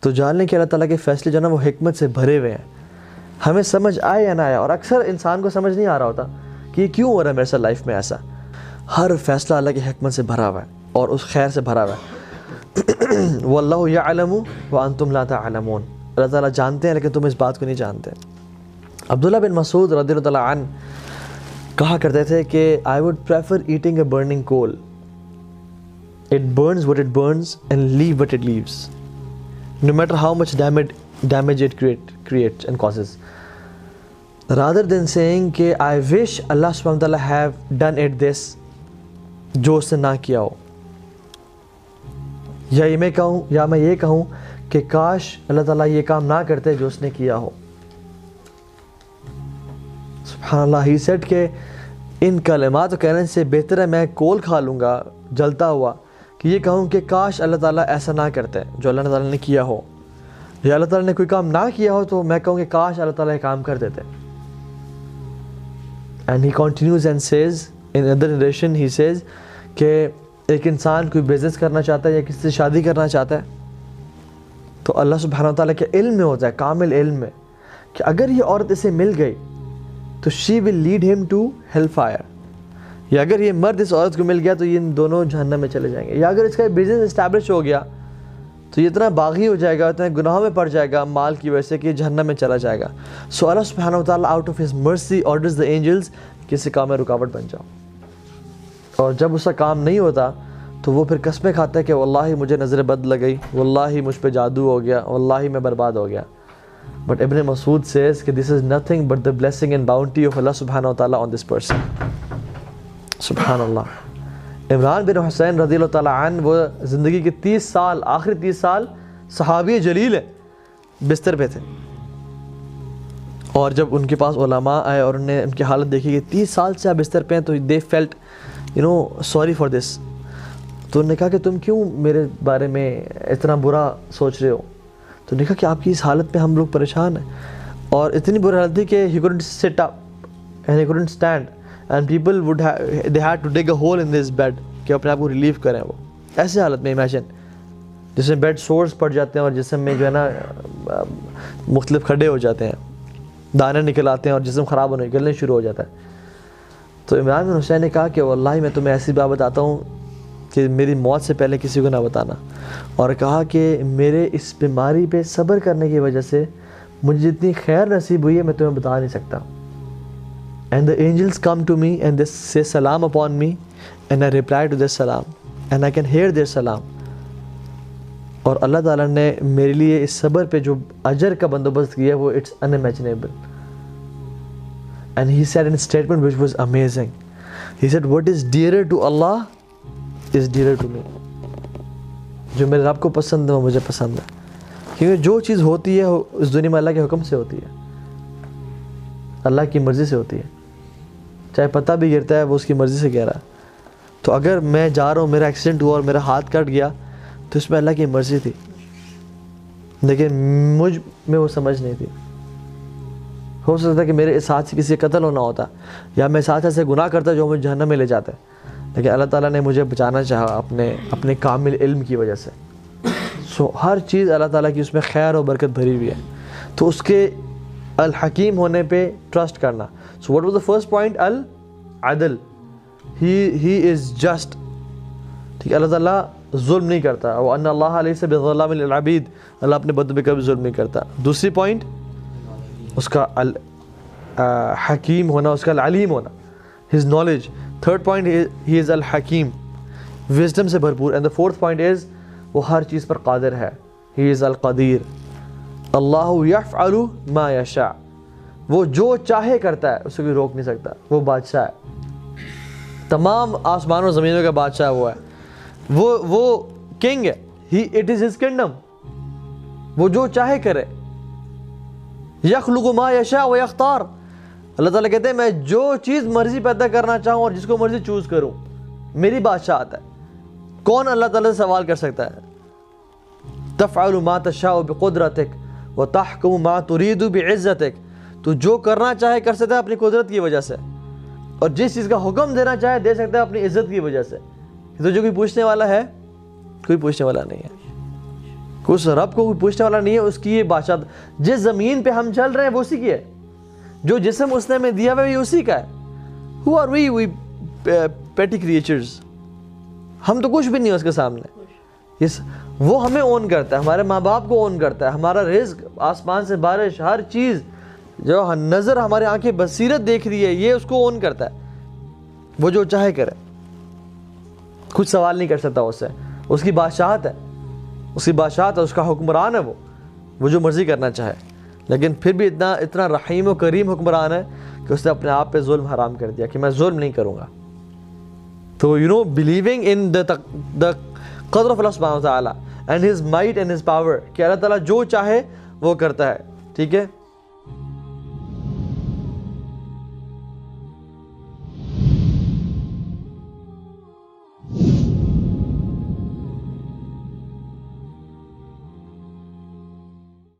تو جاننے کہ اللہ تعالیٰ کے فیصلے جو ہے نا وہ حکمت سے بھرے ہوئے ہیں، ہمیں سمجھ آئے یا نہ آیا. اور اکثر انسان کو سمجھ نہیں آ رہا ہوتا کہ یہ کیوں ہو رہا ہے میرے ساتھ لائف میں ایسا. ہر فیصلہ اللہ کی حکمت سے بھرا ہوا ہے اور اس خیر سے بھرا ہوا ہے. واللہ یعلم وانتم لا تعلمون. اللہ تعالیٰ جانتے ہیں لیکن تم اس بات کو نہیں جانتے. عبداللہ بن مسعود رضی اللہ تعالیٰ عنہ کہا کرتے تھے کہ I would prefer eating a burning coal. It burns what it burns and leave what it leaves, no matter how much damage it creates and causes, rather than saying کہ I wish Allah subhanahu wa ta'ala have done it this, جو اس نے نہ کیا ہو. یا میں یہ کہوں کہ کاش اللہ تعالیٰ یہ کام نہ کرتے جو اس نے کیا ہو. سبحان اللہ. ہی سیڈ کہ ان کلمات کہنے سے بہتر ہے میں کول کھا لوں گا جلتا ہوا کہ یہ کہوں کہ کاش اللہ تعالیٰ ایسا نہ کرتے جو اللہ تعالیٰ نے کیا ہو، یا اللہ تعالیٰ نے کوئی کام نہ کیا ہو تو میں کہوں کہ کاش اللہ تعالیٰ یہ کام کر دیتے. And he continues and says in other narration he says کہ ایک انسان کوئی بزنس کرنا چاہتا ہے یا کسی سے شادی کرنا چاہتا ہے تو اللہ سبحانہ و تعالیٰ کے علم میں ہوتا ہے، کامل علم میں، کہ اگر یہ عورت اسے مل گئی تو شی ول لیڈ ہم ٹو ہیل فائر، یا اگر یہ مرد اس عورت کو مل گیا تو یہ ان دونوں جہنم میں چلے جائیں گے. یا اگر اس کا بزنس اسٹیبلش ہو گیا تو یہ اتنا باغی ہو جائے گا، اتنا گناہوں میں پڑ جائے گا مال کی وجہ سے کہ جہنم میں چلا جائے گا. سو اللہ سبحانہ و تعالیٰ out of his mercy orders the angels کہ اس کام میں رکاوٹ بن جاؤ. اور جب اس کا کام نہیں ہوتا تو وہ پھر قسمیں کھاتا ہے کہ واللہ مجھے نظر بد لگ گئی، واللہ مجھ پہ جادو ہو گیا، واللہ میں برباد ہو گیا. But Ibn Masud says کہ this is nothing but the blessing and bounty of Allah subhanahu wa ta'ala on this person. سبحان اللہ. عمران بن حسین رضی اللہ تعالیٰ عنہ وہ زندگی کے 30 سال، آخری 30 سال صحابی جلیل ہے، بستر پہ تھے. اور جب ان کے پاس علماء آئے اور انہوں نے ان کی حالت دیکھی کہ 30 سال سے آپ بستر پہ ہیں تو they felt sorry for this. تو انہوں نے کہا کہ تم کیوں میرے بارے میں اتنا برا سوچ رہے ہو؟ تو نے کہا کہ آپ کی اس حالت پہ ہم لوگ پریشان ہیں. اور اتنی بری حالت تھی کہ he couldn't sit up and he couldn't stand and people they had to dig a hole in this bed کہ اپنے آپ کو ریلیو کریں. وہ ایسے حالت میں امیجن جس میں بیڈ سورس پڑ جاتے ہیں اور جسم میں جو ہے نا مختلف کھڈے ہو جاتے ہیں، دانے نکل آتے ہیں اور جسم خراب ہونے نکلنے شروع ہو جاتا ہے. تو عمران بن حسین نے کہا کہ واللہ میں تمہیں ایسی بات بتاتا ہوں کہ میری موت سے پہلے کسی کو نہ بتانا. اور کہا کہ میرے اس بیماری پہ صبر کرنے کی وجہ سے مجھے جتنی خیر نصیب ہوئی ہے میں تمہیں بتا نہیں سکتا. And the angels come to me and they say salam upon me and I reply to their salam and I can hear their salam. اور اللہ تعالیٰ نے میرے لیے اس صبر پہ جو اجر کا بندوبست کیا وہ it's unimaginable. And he said in a statement which was amazing. He said what is dearer to Allah is dearer to me. جو میرے رب کو پسند ہے وہ مجھے پسند ہے، کیونکہ جو چیز ہوتی ہے اس دنیا میں اللہ کے حکم سے ہوتی ہے، اللہ کی مرضی سے ہوتی ہے. چاہے پتہ بھی گرتا ہے وہ اس کی مرضی سے گر رہا ہے. تو اگر میں جا رہا ہوں، میرا ایکسیڈنٹ ہوا اور میرا ہاتھ کٹ گیا تو اس میں اللہ کی مرضی تھی، لیکن مجھ میں وہ سمجھ نہیں تھی. ہو سکتا ہے کہ میرے اس ہاتھ سے کسی کا قتل ہونا ہوتا یا میں اس ہاتھ سے گناہ کرتا جو مجھے جہنم میں لے جاتا ہے، لیکن اللہ تعالیٰ نے مجھے بچانا چاہا اپنے کامل علم کی وجہ سے. سو ہر چیز اللہ تعالیٰ کی اس میں خیر و برکت بھری ہوئی ہے. تو اس کے الحکیم ہونے پہ ٹرسٹ کرنا. So what was the first point? العدل. He is just. ٹھیک ہے، اللہ تعالیٰ ظلم نہیں کرتا. وَأَنَّ اللَّهَ لَيْسَ بِظَلَّامٍ لِلْعَبِيدِ. اللہ اپنے بندوں پہ کبھی ظلم نہیں کرتا. دوسری پوائنٹ اس کا حکیم ہونا، اس کا العلیم ہونا، his knowledge. Third point he is الحکیم، وزڈم سے بھرپور. And the fourth point is وہ ہر چیز پر قادر ہے. he is القدیر. اللہ یفعل ما یشاء. وہ جو چاہے کرتا ہے، اسے کوئی روک نہیں سکتا. وہ بادشاہ ہے، تمام آسمان و زمینوں کا بادشاہ وہ ہے. وہ کنگ ہے. it is his kingdom. وہ جو چاہے کرے. یخلق ما یشاء و یختار. اللہ تعالیٰ کہتے ہیں میں جو چیز مرضی پیدا کرنا چاہوں اور جس کو مرضی چوز کروں، میری بادشاہت ہے. کون اللہ تعالیٰ سے سوال کر سکتا ہے؟ تفعل ما تشاء بقدرتک وتحکم ما ترید بعزتک. تو جو کرنا چاہے کر سکتا ہے اپنی قدرت کی وجہ سے، اور جس چیز کا حکم دینا چاہے دے سکتا ہے اپنی عزت کی وجہ سے. تو جو کوئی پوچھنے والا ہے؟ کوئی پوچھنے والا نہیں ہے. اس رب کو کوئی پوچھنے والا نہیں ہے، اس کی یہ بادشاہ. جس زمین پہ ہم چل رہے ہیں وہ اسی کی ہے، جو جسم اس نے ہمیں دیا ہوا ہے یہ اسی کا ہے. Who are we petty creatures؟ ہم تو کچھ بھی نہیں ہے اس کے سامنے. وہ ہمیں اون کرتا ہے، ہمارے ماں باپ کو اون کرتا ہے، ہمارا رزق، آسمان سے بارش، ہر چیز جو نظر ہمارے آنکھیں بصیرت دیکھ رہی ہے یہ اس کو اون کرتا ہے. وہ جو چاہے کرے، کچھ سوال نہیں کر سکتا اس سے. اس کی بادشاہت ہے، اس کی بادشاہت ہے، اس کا حکمران ہے، وہ جو مرضی کرنا چاہے. لیکن پھر بھی اتنا رحیم و کریم حکمران ہے کہ اس نے اپنے آپ پہ ظلم حرام کر دیا کہ میں ظلم نہیں کروں گا. تو believing in the قدر of Allah subhanahu wa ta'ala and his might and his power کہ اللہ تعالیٰ جو چاہے وہ کرتا ہے. ٹھیک ہے.